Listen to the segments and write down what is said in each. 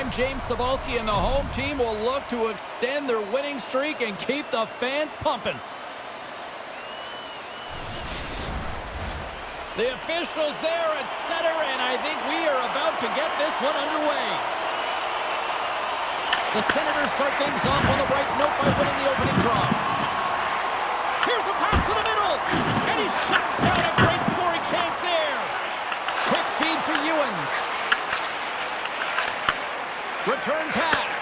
time, James Cybulski and the home team will look to extend their winning streak and keep the fans pumping. The officials there at center, and I think we are about to get this one underway. The Senators start things off on the right note by winning the opening draw. Here's a pass to the middle, and he shuts down a great scoring chance there. Quick feed to Ewens. Return pass.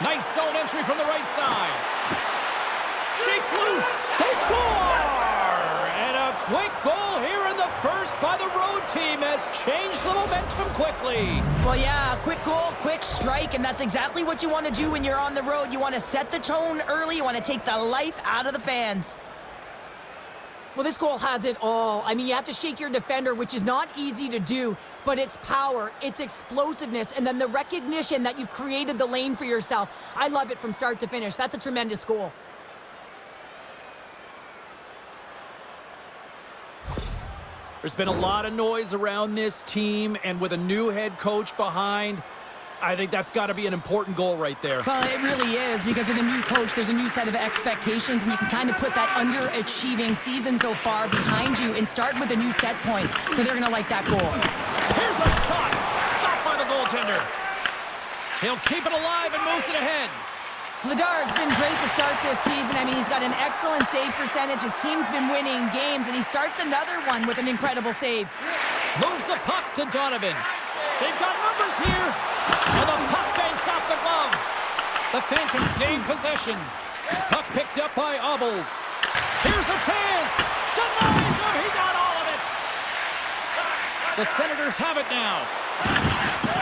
Nice zone entry from the right side. Shakes loose. They score! And a quick goal here in the first by the road team has changed the momentum quickly. Well, yeah, quick goal, quick strike, and that's exactly what you want to do when you're on the road. You want to set the tone early. You want to take the life out of the fans. Well, this goal has it all. I mean, you have to shake your defender, which is not easy to do, but it's power, it's explosiveness, and then the recognition that you've created the lane for yourself. I love it from start to finish. That's a tremendous goal. There's been a lot of noise around this team, and with a new head coach behind, I think that's got to be an important goal right there. Well, it really is, because with a new coach, there's a new set of expectations, and you can kind of put that underachieving season so far behind you and start with a new set point. So they're going to like that goal. Here's a shot. Stopped by the goaltender. He'll keep it alive and moves it ahead. Vladar's been great to start this season. I mean, he's got an excellent save percentage. His team's been winning games, and he starts another one with an incredible save. Moves the puck to Donovan. They've got numbers here. And the puck banks off the glove. The Phantoms gain possession. Puck picked up by Obels. Here's a chance. Denies him. He got all of it. The Senators have it now.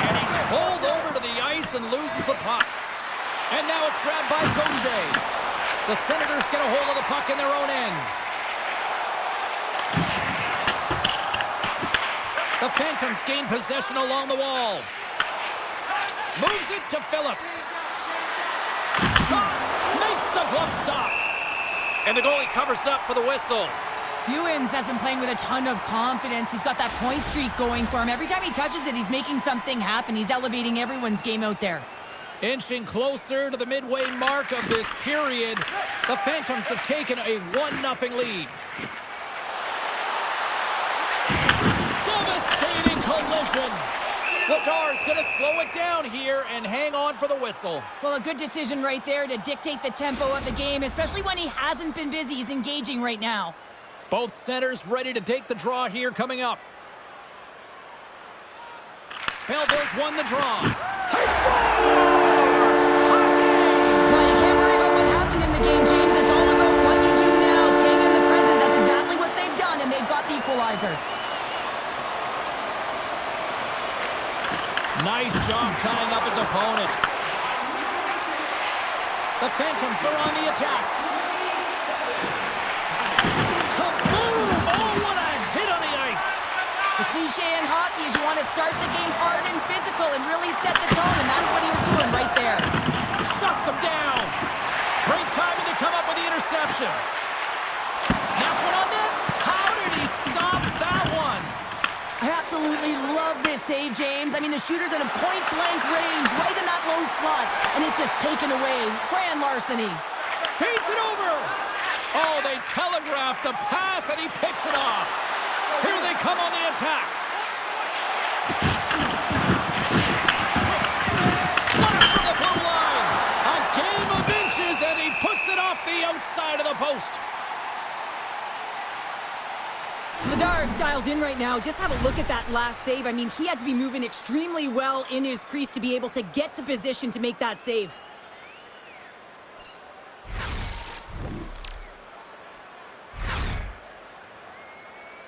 And he's pulled over to the ice and loses the puck. And now it's grabbed by Gaucher. The Senators get a hold of the puck in their own end. The Phantoms gain possession along the wall. Moves it to Phillips. Shot makes the glove stop. And the goalie covers up for the whistle. Ewens has been playing with a ton of confidence. He's got that point streak going for him. Every time he touches it, he's making something happen. He's elevating everyone's game out there. Inching closer to the midway mark of this period, the Phantoms have taken a 1-0 lead. Devastating collision. Vladar's going to slow it down here and hang on for the whistle. Well, a good decision right there to dictate the tempo of the game, especially when he hasn't been busy. He's engaging right now. Both centers ready to take the draw here coming up. Belleville's won the draw. He scores! Tie game! Well, you can't worry about what happened in the game, James. It's all about what you do now, staying in the present. That's exactly what they've done, and they've got the equalizer. Nice job cutting up his opponent. The Phantoms are on the attack. Kaboom! Oh, what a hit on the ice! The cliche in hockey is you want to start the game hard and physical and really set the tone, and that's what he was doing right there. Shuts him down. Great timing to come up with the interception. Snaps one on net. How did he stop that one? I absolutely love this save, James. I mean, the shooter's in a point-blank range, right in that low slot, and it's just taken away. Grand larceny. Feeds it over. Oh, they telegraphed the pass, and he picks it off. Here they come on the attack. Flash from the blue line. A game of inches, and he puts it off the outside of the post. Vladar's dialed in right now. Just have a look at that last save. I mean, he had to be moving extremely well in his crease to be able to get to position to make that save.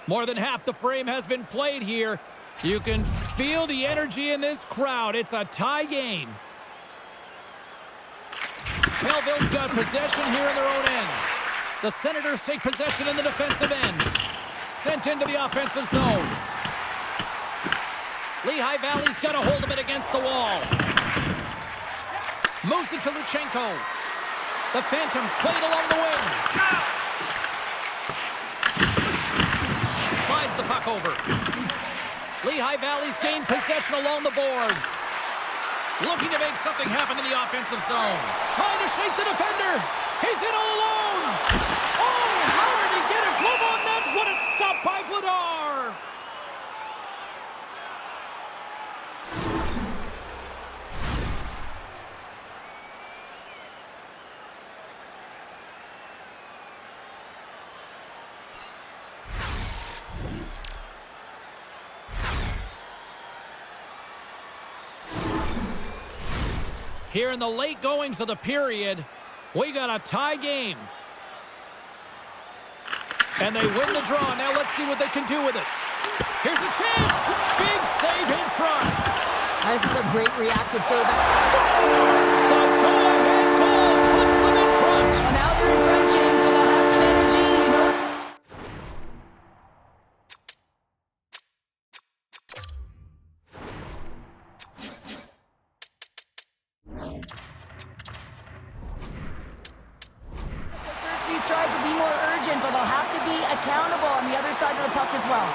More than half the frame has been played here. You can feel the energy in this crowd. It's a tie game. Belleville's got possession here in their own end. The Senators take possession in the defensive end. Sent into the offensive zone. Lehigh Valley's got a hold of it against the wall. Moves it to Luchenko. The Phantoms played along the wing. Slides the puck over. Lehigh Valley's gained possession along the boards. Looking to make something happen in the offensive zone. Trying to shake the defender. He's in all alone. Oh, how did he get a glove on that? What a stop by Vladar. Here in the late goings of the period, we got a tie game. And they win the draw. Now let's see what they can do with it. Here's a chance. Big save in front. This is a great reactive save. The go-ahead goal puts them in front. Well, now they're in front, James, so they'll have some energy, you know. The first few strides will be more urgent, but they'll have to be accountable on the other side of the puck as well.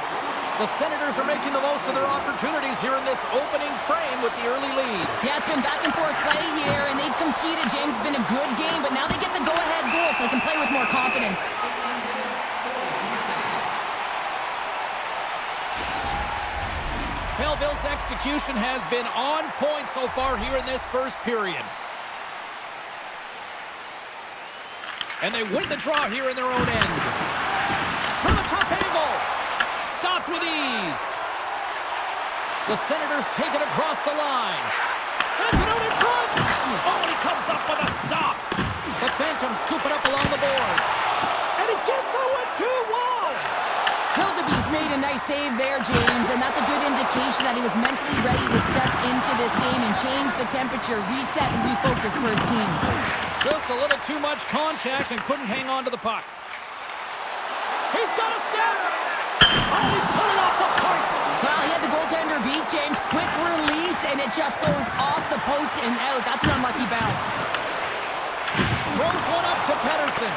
The Senators are making the most of their opportunities here in this opening frame with the early lead. Yeah, it's been back and forth play here, and they've competed. James, it's been a good game, but now they get the go-ahead goal so they can play with more confidence. Belleville's execution has been on point so far here in this first period. And they win the draw here in their own end. From a tough angle. Stopped with ease. The Senators take it across the line. Sends it out in front. Oh, and he comes up with a stop. The Phantoms scoop it up along the boards. And he gets that one too. Wow. Hildebeest made a nice save there, James, and that's a good indication that he was mentally ready to step into this game and change the temperature, reset, and refocus for his team. Just a little too much contact and couldn't hang on to the puck. He's got a step. Oh, he put it off the pipe. Well, he had the goaltender beat, James. Quick release, and it just goes off the post and out. That's an unlucky bounce. Throws one up to Pedersen.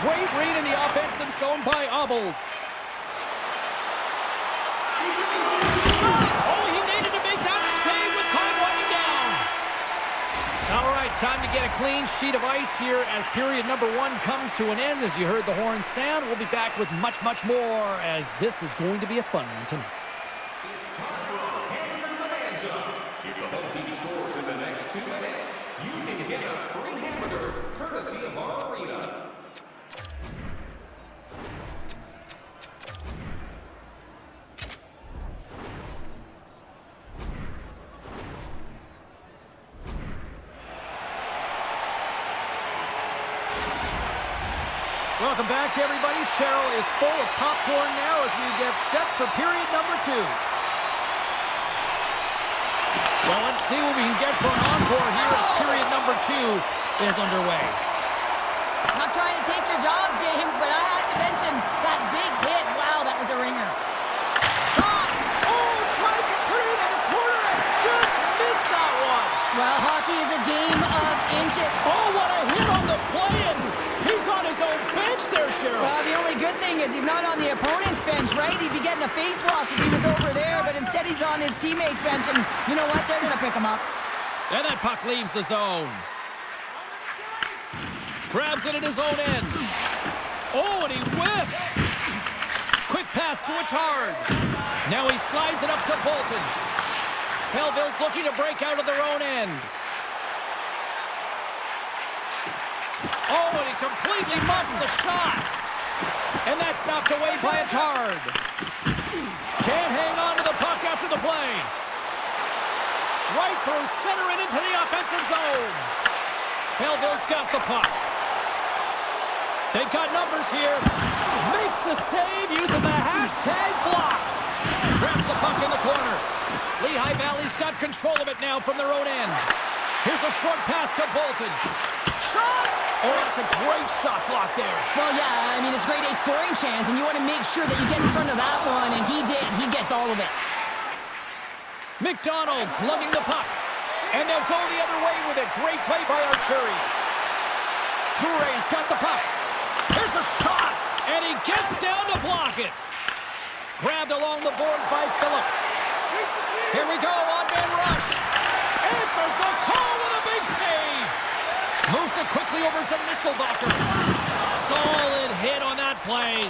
Great read in the offensive zone by Obels. Oh, he needed to make that save with time running down. All right, time to get a clean sheet of ice here as period number 1 comes to an end. As you heard the horn sound, we'll be back with much, much more as this is going to be a fun one tonight. If the home team scores in the next 2 minutes, you can get a free hamburger courtesy of our arena. Welcome back, everybody. Cheryl is full of popcorn now as we get set for period number 2. Well, let's see what we can get for an encore here as period number 2 is underway. Not trying to take your job, James, but I had to mention that big hit. Wow, that was a ringer. Shot! Oh, tried to put it in a corner and just missed that one. Well, hockey is a game of inches. Oh, what a hit on the play-in. He's on his own bench there, Cheryl. Well, the only good thing is he's not on the opponent's bench, right? He'd be getting a face wash if he was over there, but instead he's on his teammate's bench, and you know what? They're going to pick him up. And that puck leaves the zone. Grabs it at his own end. Oh, and he whiffs. Quick pass to Attard. Now he slides it up to Bolton. Belleville's looking to break out of their own end. Oh, and he completely muffs the shot. And that's knocked away by Attard. Can't hang on to the puck after the play. Right through center and into the offensive zone. Belleville's got the puck. They got numbers here. Makes the save using the hashtag blocked. Grabs the puck in the corner. Lehigh Valley's got control of it now from their own end. Here's a short pass to Bolton. Shot! Oh, that's a great shot block there. Well, yeah, I mean, it's a grade A scoring chance, and you want to make sure that you get in front of that one, and he did. He gets all of it. McDonald's lugging the puck. And they'll go the other way with it. Great play by Archeri. Touré's got the puck. Here's a shot. And he gets down to block it. Grabbed along the boards by Phillips. Here we go, on-man rush. Answers Puck quickly over to Mistelbacher. Solid hit on that play.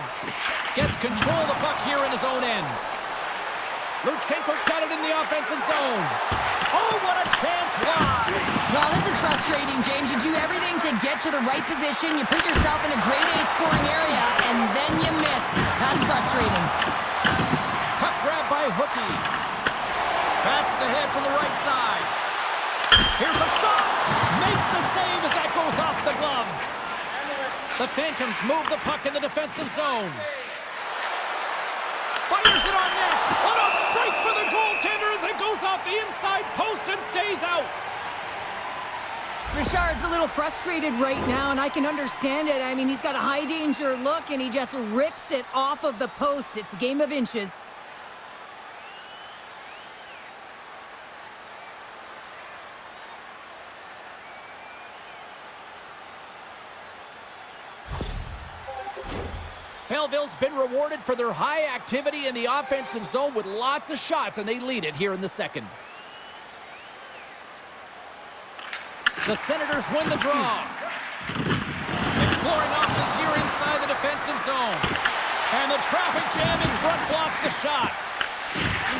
Gets control of the puck here in his own end. Luchenko's got it in the offensive zone. Oh, what a chance. Wide. Well, this is frustrating, James. You do everything to get to the right position. You put yourself in a grade A scoring area, and then you miss. That's frustrating. Puck grab by Hookie. Passes ahead from the right side. Here's a shot. Makes the save as that goes off the glove. The Phantoms move the puck in the defensive zone. Fires it on net. What a break for the goaltender as it goes off the inside post and stays out. Richard's a little frustrated right now, and I can understand it. I mean, he's got a high-danger look, and he just rips it off of the post. It's a game of inches. Belleville's been rewarded for their high activity in the offensive zone with lots of shots, and they lead it here in the second. The Senators win the draw. Exploring options here inside the defensive zone. And the traffic jam in front blocks the shot.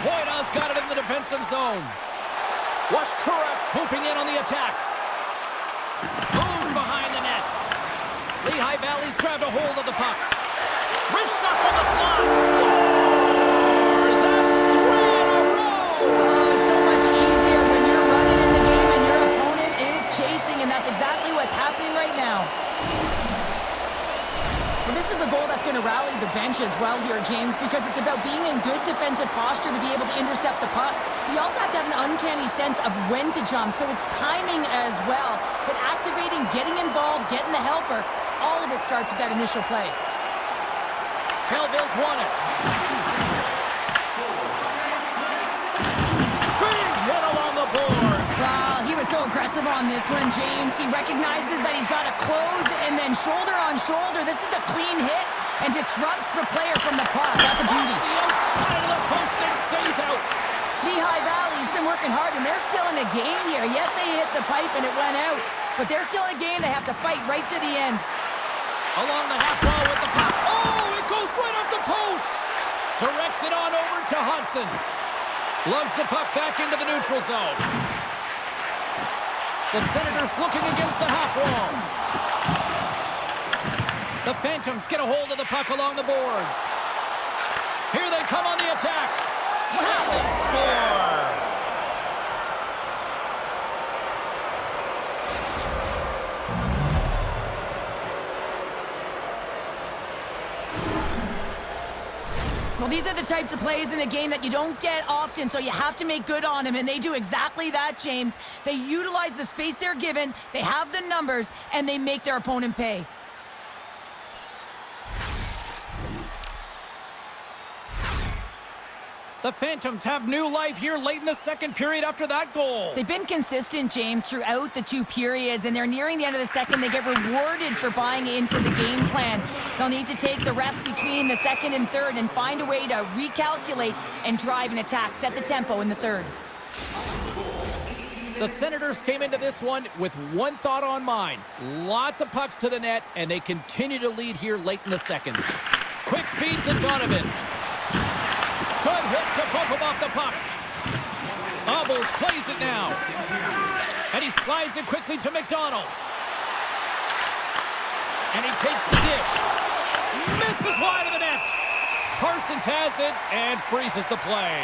Voida's got it in the defensive zone. Watch Kurak swooping in on the attack. Moves behind the net. Lehigh Valley's grabbed a hold of the puck. Wrist shot from the slot. Scores! That's 3 in a row! Oh, it's so much easier when you're running in the game and your opponent is chasing, and that's exactly what's happening right now. Well, this is a goal that's going to rally the bench as well here, James, because it's about being in good defensive posture to be able to intercept the puck. You also have to have an uncanny sense of when to jump, so it's timing as well. But activating, getting involved, getting the helper, all of it starts with that initial play. Belleville's won it. Big hit along the board. Wow, he was so aggressive on this one, James. He recognizes that he's got to close and then shoulder on shoulder. This is a clean hit and disrupts the player from the puck. That's a beauty. Off the outside of the post and stays out. Lehigh Valley's been working hard, and they're still in a game here. Yes, they hit the pipe and it went out, but they're still in a game. They have to fight right to the end. Along the half wall with the puck. Oh, it goes right off the post. Directs it on over to Hudson. Lugs the puck back into the neutral zone. The Senators looking against the half wall. The Phantoms get a hold of the puck along the boards. Here they come on the attack. And they score. Well, these are the types of plays in a game that you don't get often, so you have to make good on them, and they do exactly that, James. They utilize the space they're given, they have the numbers, and they make their opponent pay. The Phantoms have new life here late in the second period after that goal. They've been consistent, James, throughout the two periods, and they're nearing the end of the second. They get rewarded for buying into the game plan. They'll need to take the rest between the second and third and find a way to recalculate and drive an attack, set the tempo in the third. The Senators came into this one with one thought on mind. Lots of pucks to the net, and they continue to lead here late in the second. Quick feed to Donovan. Good hit to bump him off the puck. Obels plays it now. And he slides it quickly to McDonald. And he takes the dish. Misses wide of the net. Parsons has it and freezes the play.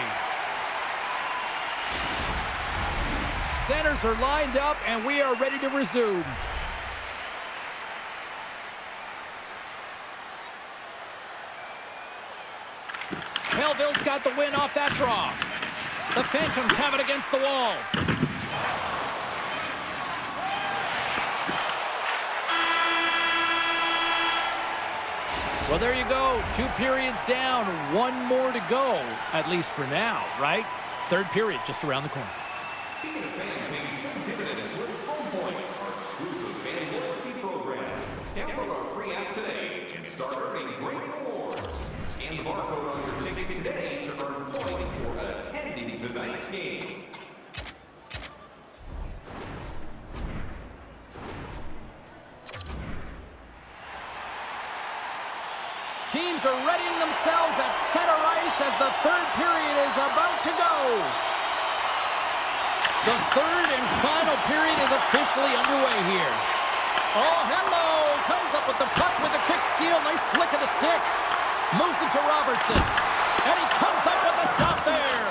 Centers are lined up and we are ready to resume. Belleville's got the win off that draw. The Phantoms have it against the wall. Well, there you go. 2 periods down, 1 more to go, at least for now, right? Third period just around the corner. Being a fan pays good dividends with Home Points, our exclusive fan loyalty program. Download our free app today and start earning great rewards. Scan the barcode on your ticket today to earn points for attending tonight's game. teams are readying themselves at center ice as the third period is about to go. The third and final period is officially underway here. Oh, hello! Comes up with the puck with a quick steal. Nice flick of the stick. Moves it to Robertson. And he comes up with a stop there.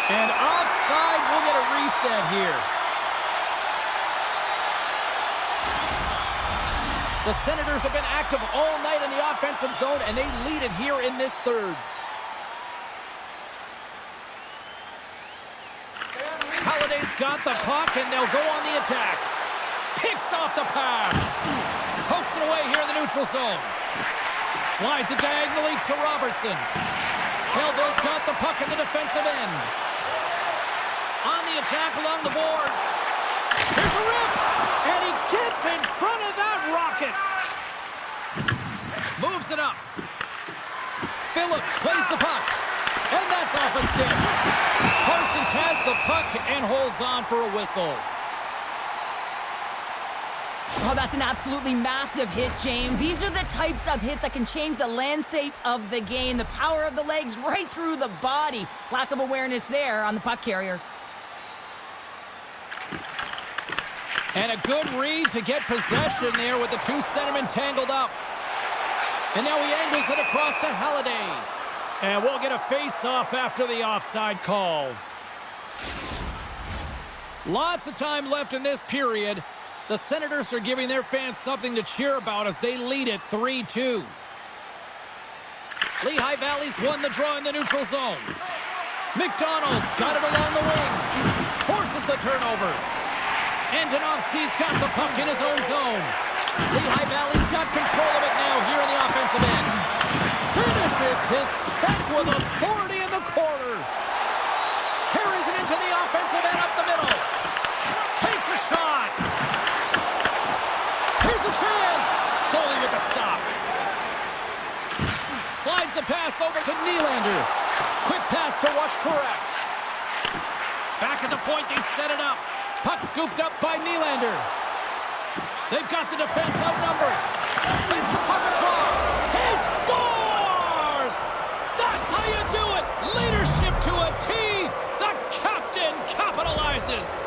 And offside, we'll get a reset here. The Senators have been active all night in the offensive zone, and they lead it here in this third. Holiday's got the puck, and they'll go on the attack. Picks off the pass. Pokes it away here in the neutral zone. Slides it diagonally to Robertson. Belleville's got the puck in the defensive end. On the attack along the boards. Here's a rip, and he gets in front of that rocket. Moves it up. Phillips plays the puck, and that's off a stick. Parsons has the puck and holds on for a whistle. Oh, that's an absolutely massive hit, James. These are the types of hits that can change the landscape of the game. The power of the legs right through the body. Lack of awareness there on the puck carrier. And a good read to get possession there with the two centermen tangled up. And now he angles it across to Halliday. And we'll get a face-off after the offside call. Lots of time left in this period. The Senators are giving their fans something to cheer about as they lead it 3-2. Lehigh Valley's won the draw in the neutral zone. McDonald's got it along the wing. Forces the turnover. Antonovsky's got the puck in his own zone. Lehigh Valley's got control of it now here in the offensive end. Finishes his check with authority in the corner. Carries it into the offensive end up the middle. Takes a shot. Here's a chance. Goalie with the stop. Slides the pass over to Nylander. Quick pass to Wachkurek. Back at the point, they set it up. Puck scooped up by Nylander. They've got the defense outnumbered. Sends the puck across. He scores! That's how you do it. Leadership to a T. The captain capitalizes.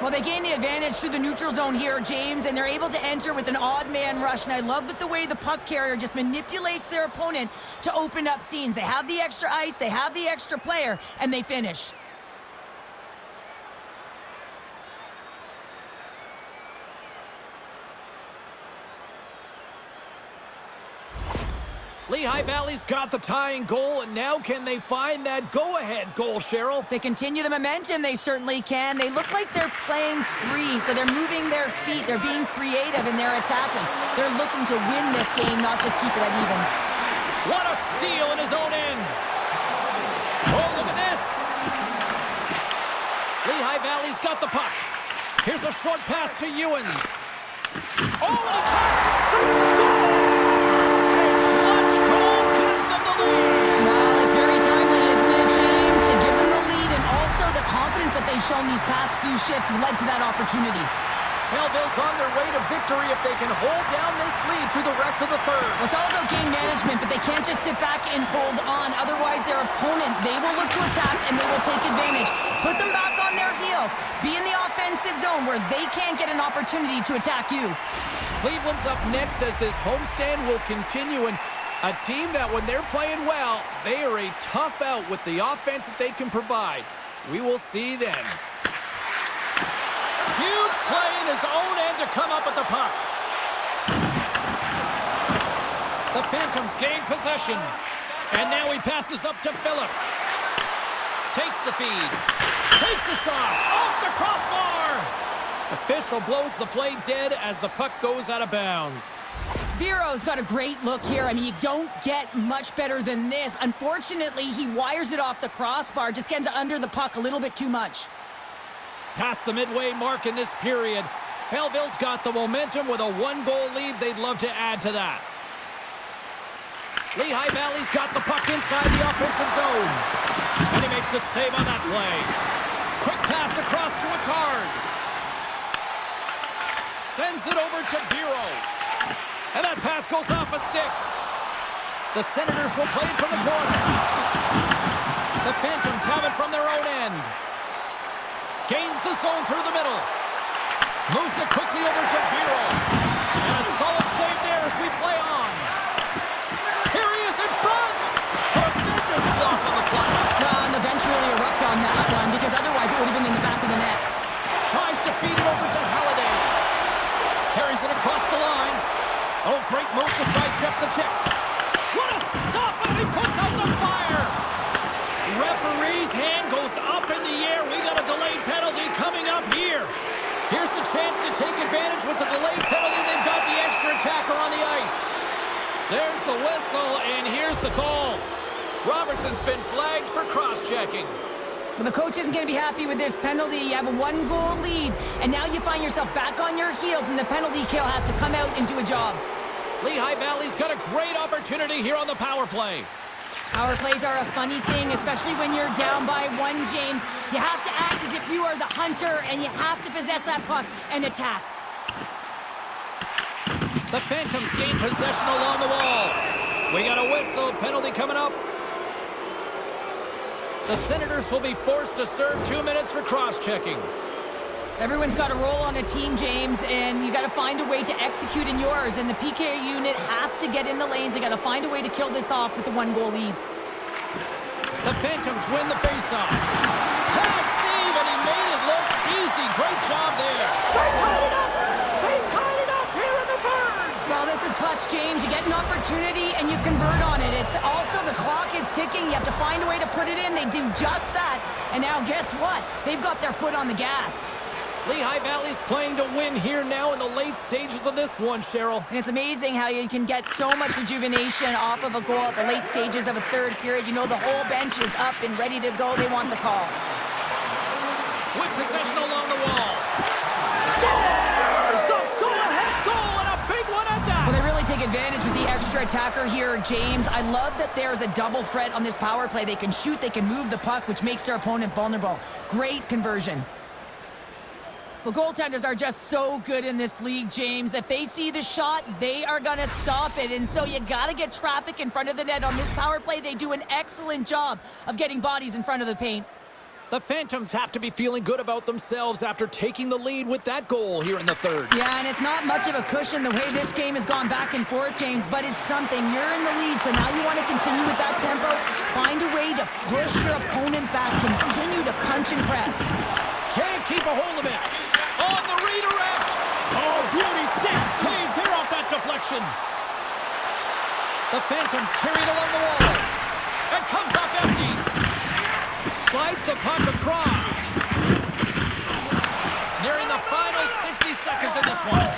Well, they gain the advantage through the neutral zone here, James, and they're able to enter with an odd man rush. And I love that the way the puck carrier just manipulates their opponent to open up scenes. They have the extra ice, they have the extra player, and they finish. Lehigh Valley's got the tying goal, and now can they find that go-ahead goal, Cheryl? They continue the momentum, they certainly can. They look like they're playing free, so they're moving their feet, they're being creative, and they're attacking. They're looking to win this game, not just keep it at evens. What a steal in his own end. Oh, look at this. Lehigh Valley's got the puck. Here's a short pass to Ewens. Oh, and he tracks it. They score! Well, it's very timely, isn't it, James? To give them the lead, and also the confidence that they've shown these past few shifts led to that opportunity. Belleville's on their way to victory if they can hold down this lead through the rest of the third. Well, it's all about game management, but they can't just sit back and hold on. Otherwise, their opponent, they will look to attack, and they will take advantage. Put them back on their heels. Be in the offensive zone where they can't get an opportunity to attack you. Cleveland's up next as this homestand will continue, and a team that when they're playing well, they are a tough out with the offense that they can provide. We will see then. Huge play in his own end to come up with the puck. The Phantoms gain possession. And now he passes up to Phillips. Takes the feed. Takes a shot. Off the crossbar. Official blows the play dead as the puck goes out of bounds. Vero's got a great look here. I mean, you don't get much better than this. Unfortunately, he wires it off the crossbar. Just gets under the puck a little bit too much. Past the midway mark in this period. Belleville's got the momentum with a one-goal lead. They'd love to add to that. Lehigh Valley's got the puck inside the offensive zone. And he makes the save on that play. Quick pass across to Attard. Sends it over to Vero. And that pass goes off a stick. The Senators will play it from the corner. The Phantoms have it from their own end. Gains the zone through the middle. Moves it quickly over to Vero. And a solid save there as we play on. Here he is in front. Tremendous block on the play. And the bench really erupts on that one because otherwise it would have been in the back of the net. Tries to feed it over to Halliday. Carries it across the line. Oh, great move to sidestep the check. What a stop as he puts out the fire. Referee's hand goes up in the air. We got a delayed penalty coming up here. Here's a chance to take advantage with the delayed penalty. They've got the extra attacker on the ice. There's the whistle, and here's the call. Robertson's been flagged for cross-checking. Well, the coach isn't going to be happy with this penalty. You have a one-goal lead, and now you find yourself back on your heels, and the penalty kill has to come out and do a job. Lehigh Valley's got a great opportunity here on the power play. Power plays are a funny thing, especially when you're down by one, James. You have to act as if you are the hunter, and you have to possess that puck and attack. The Phantoms gain possession along the wall. We got a whistle, penalty coming up. The Senators will be forced to serve 2 minutes for cross-checking. Everyone's got a role on a team, James, and you got to find a way to execute in yours. And the PK unit has to get in the lanes. They got to find a way to kill this off with the one-goal lead. The Phantoms win the faceoff. Bad save, and he made it look easy. Great job there. They tied it up! They tied it up here in the third! Well, this is clutch, James. You get an opportunity, and you convert on it. It's also the clock is ticking. You have to find a way to put it in. They do just that. And now, guess what? They've got their foot on the gas. Lehigh Valley's playing to win here now in the late stages of this one, Cheryl. And it's amazing how you can get so much rejuvenation off of a goal at the late stages of a third period. You know the whole bench is up and ready to go. They want the call. With possession along the wall. Scores! The go-ahead goal, and a big one at that! Well, they really take advantage with the extra attacker here, James. I love that there's a double threat on this power play. They can shoot, they can move the puck, which makes their opponent vulnerable. Great conversion. Well, goaltenders are just so good in this league, James. If they see the shot, they are going to stop it. And so you got to get traffic in front of the net. On this power play, they do an excellent job of getting bodies in front of the paint. The Phantoms have to be feeling good about themselves after taking the lead with that goal here in the third. Yeah, and it's not much of a cushion the way this game has gone back and forth, James, but it's something. You're in the lead, so now you want to continue with that tempo. Find a way to push your opponent back. Continue to punch and press. Can't keep a hold of it. On the redirect. Oh, beauty stick save there off that deflection. The Phantoms carry it along the wall. It comes up empty. Slides the puck across. Nearing the final 60 seconds in this one.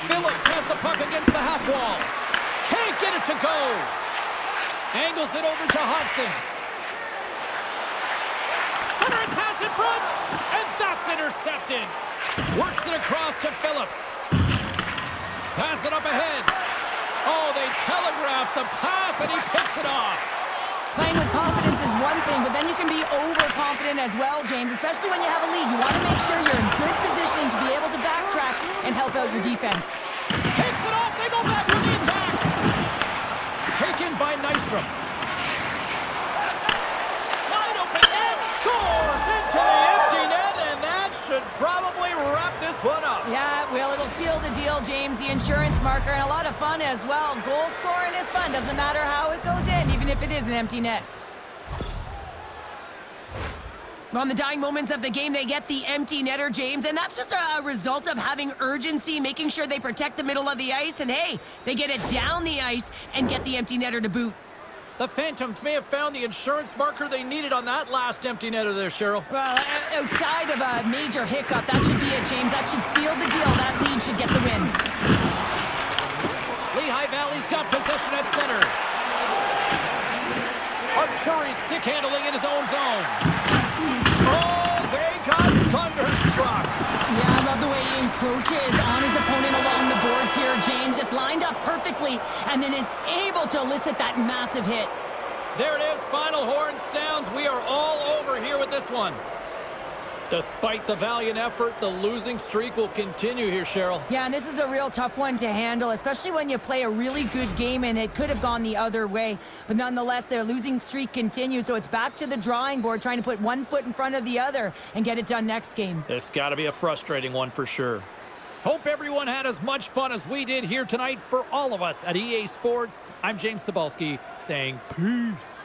Phillips has the puck against the half wall. Can't get it to go. Angles it over to Hudson. Centering pass in front, and that's intercepted. Works it across to Phillips. Pass it up ahead. Oh, they telegraphed the pass, and he picks it off. Playing with confidence is one thing, but then you can be overconfident as well, James, especially when you have a lead. You want to make sure you're in good positioning to be able to backtrack and help out your defense. Picks it off. They go back with the attack. Taken by Nystrom. Wide open net. Scores into the empty net, and that should probably wrap this one up. Yeah, well, it'll seal the deal, James. The insurance marker, and a lot of fun as well. Goal scoring is fun. Doesn't matter how it goes in, even if it is an empty net. On the dying moments of the game, they get the empty netter, James, and that's just a result of having urgency, making sure they protect the middle of the ice, and hey, they get it down the ice and get the empty netter to boot. The Phantoms may have found the insurance marker they needed on that last empty netter there, Cheryl. Well, outside of a major hiccup, that should be it, James. That should seal the deal. That lead should get the win. Lehigh Valley's got possession at center. Arturi stick handling in his own zone. Oh, they got thunderstruck. Yeah, I love the way he encroaches on his opponent along the boards here, James. Just lined up perfectly and then is able to elicit that massive hit. There it is. Final horn sounds. We are all over here with this one. Despite the valiant effort, the losing streak will continue here, Cheryl. Yeah, and this is a real tough one to handle, especially when you play a really good game and it could have gone the other way. But nonetheless, their losing streak continues, so it's back to the drawing board, trying to put one foot in front of the other and get it done next game. This got to be a frustrating one for sure. Hope everyone had as much fun as we did here tonight. For all of us at EA Sports, I'm James Cebulski saying peace.